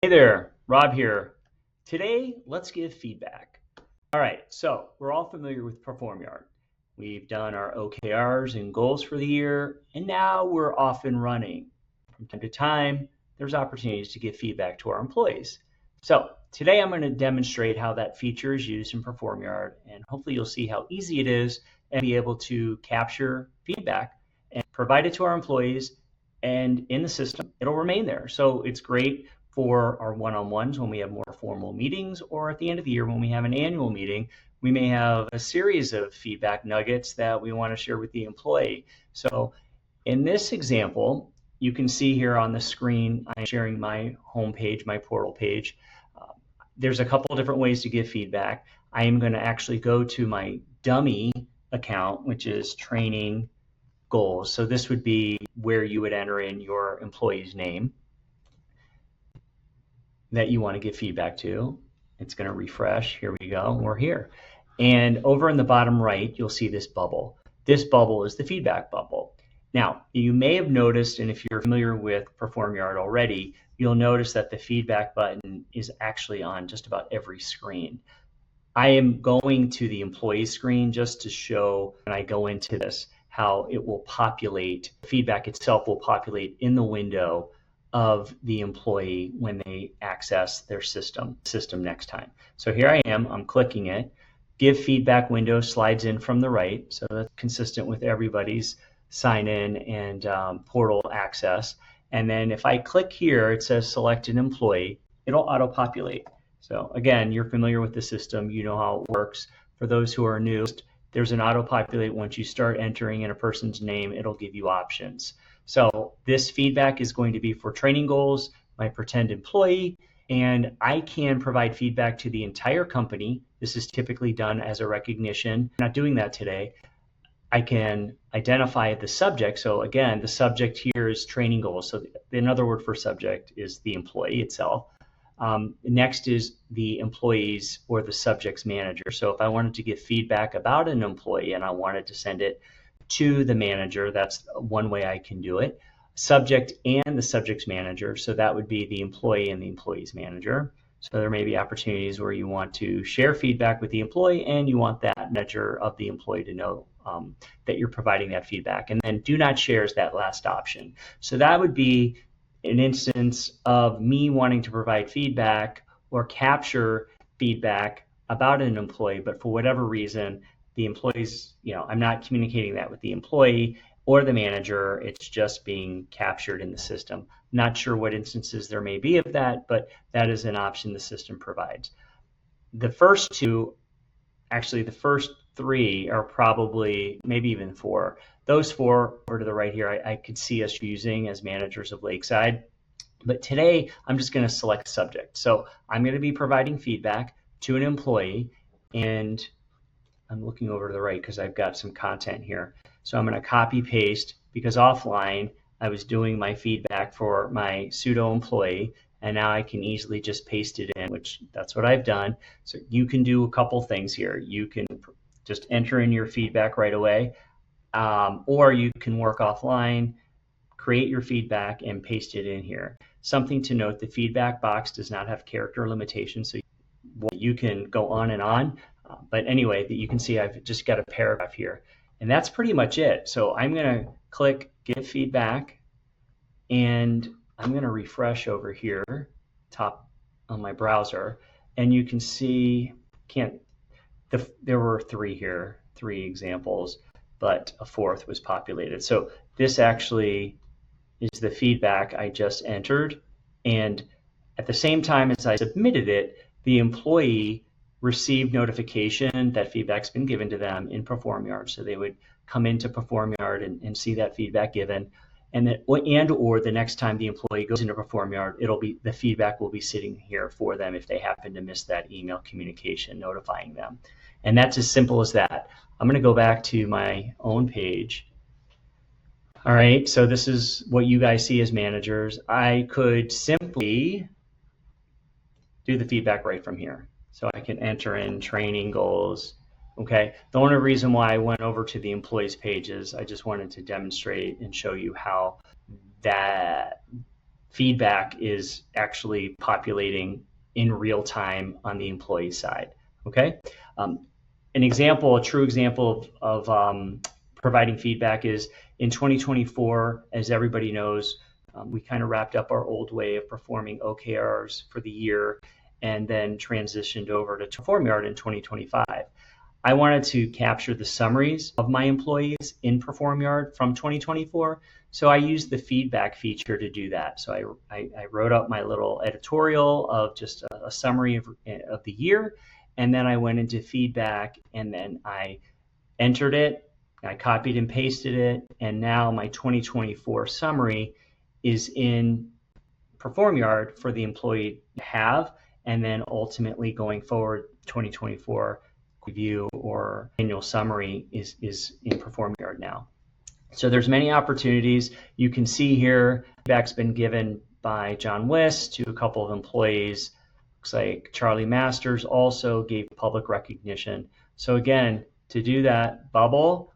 Hey there, Rob here. Today, let's give feedback. All right, so we're all familiar with PerformYard. We've done our OKRs and goals for the year, and now we're off and running. From time to time, there's opportunities to give feedback to our employees. So today I'm going to demonstrate how that feature is used in PerformYard, and hopefully you'll see how easy it is and be able to capture feedback and provide it to our employees, and in the system, it'll remain there. So it's great for our one-on-ones when we have more formal meetings, or at the end of the year when we have an annual meeting, we may have a series of feedback nuggets that we want to share with the employee. So in this example, you can see here on the screen, I'm sharing my homepage, my portal page. There's a couple different ways to give feedback. I am going to actually go to my dummy account, which is training goals. So this would be where you would enter in your employee's name that you want to give feedback to. It's going to refresh. Here we go. We're here. And over in the bottom right, you'll see this bubble. This bubble is the feedback bubble. Now, you may have noticed, and if you're familiar with PerformYard already, you'll notice that the feedback button is actually on just about every screen. I am going to the employee screen just to show, when I go into this, how it will populate, feedback itself will populate in the window of the employee when they access their system next time. So here I am, I'm clicking it. Give feedback window slides in from the right, so that's consistent with everybody's sign in and portal access. And then if I click here, it says select an employee, it'll auto-populate. So again, you're familiar with the system, you know how it works. For those who are new, there's an auto-populate. Once you start entering in a person's name, it'll give you options. So this feedback is going to be for training goals, my pretend employee, and I can provide feedback to the entire company. This is typically done as a recognition. I'm not doing that today. I can identify the subject. So again, the subject here is training goals. So another word for subject is the employee itself. Next is the employees or the subject's manager. So if I wanted to give feedback about an employee and I wanted to send it to the manager, that's one way I can do it. Subject and the subject's manager, so that would be the employee and the employee's manager. So there may be opportunities where you want to share feedback with the employee and you want that manager of the employee to know that you're providing that feedback. And then do not share is that last option. So that would be an instance of me wanting to provide feedback or capture feedback about an employee, but for whatever reason, the employees, I'm not communicating that with the employee or the manager. It's just being captured in the system. Not sure what instances there may be of that, but that is an option the system provides. The first two, actually the first three are probably, maybe even four. Those four over to the right here, I could see us using as managers of Lakeside. But today, I'm just going to select subject. So I'm going to be providing feedback to an employee, and I'm looking over to the right because I've got some content here. So I'm going to copy paste, because offline I was doing my feedback for my pseudo employee, and now I can easily just paste it in, which that's what I've done. So you can do a couple things here. You can just enter in your feedback right away, or you can work offline, create your feedback and paste it in here. Something to note, the feedback box does not have character limitations, so you can go on and on. But anyway, you can see I've just got a paragraph here. And that's pretty much it. So I'm going to click Give Feedback, and I'm going to refresh over here, top on my browser. And you can see, there were three examples, but a fourth was populated. So this actually is the feedback I just entered. And at the same time as I submitted it, the employee received notification that feedback's been given to them in PerformYard. So they would come into PerformYard and see that feedback given. Or the next time the employee goes into PerformYard, the feedback will be sitting here for them if they happen to miss that email communication notifying them. And that's as simple as that. I'm going to go back to my own page. All right, so this is what you guys see as managers. I could simply do the feedback right from here. So I can enter in training goals. Okay, the only reason why I went over to the employees page is I just wanted to demonstrate and show you how that feedback is actually populating in real time on the employee side. Okay. A true example of providing feedback is in 2024, as everybody knows, we kind of wrapped up our old way of performing OKRs for the year and then transitioned over to PerformYard in 2025. I wanted to capture the summaries of my employees in PerformYard from 2024. So I used the feedback feature to do that. So I wrote up my little editorial of just a summary of the year. And then I went into feedback and then I entered it. I copied and pasted it. And now my 2024 summary is in PerformYard for the employee to have. And then ultimately going forward, 2024 review or annual summary is in PerformYard now. So there's many opportunities. You can see here, feedback's been given by John Wiss to a couple of employees. Looks like Charlie Masters also gave public recognition. So again, to do that, bubble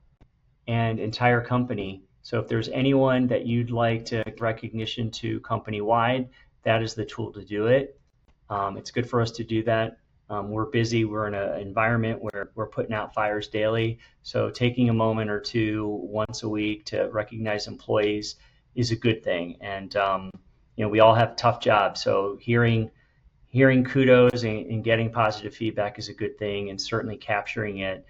and entire company. So if there's anyone that you'd like to give recognition to company-wide, that is the tool to do it. It's good for us to do that. We're busy. We're in an environment where we're putting out fires daily. So taking a moment or two once a week to recognize employees is a good thing. And we all have tough jobs. So hearing kudos and getting positive feedback is a good thing, and certainly capturing it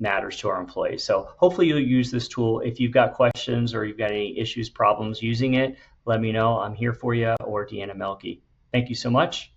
matters to our employees. So hopefully you'll use this tool. If you've got questions or you've got any issues, problems using it, let me know. I'm here for you, or Deanna Melke. Thank you so much.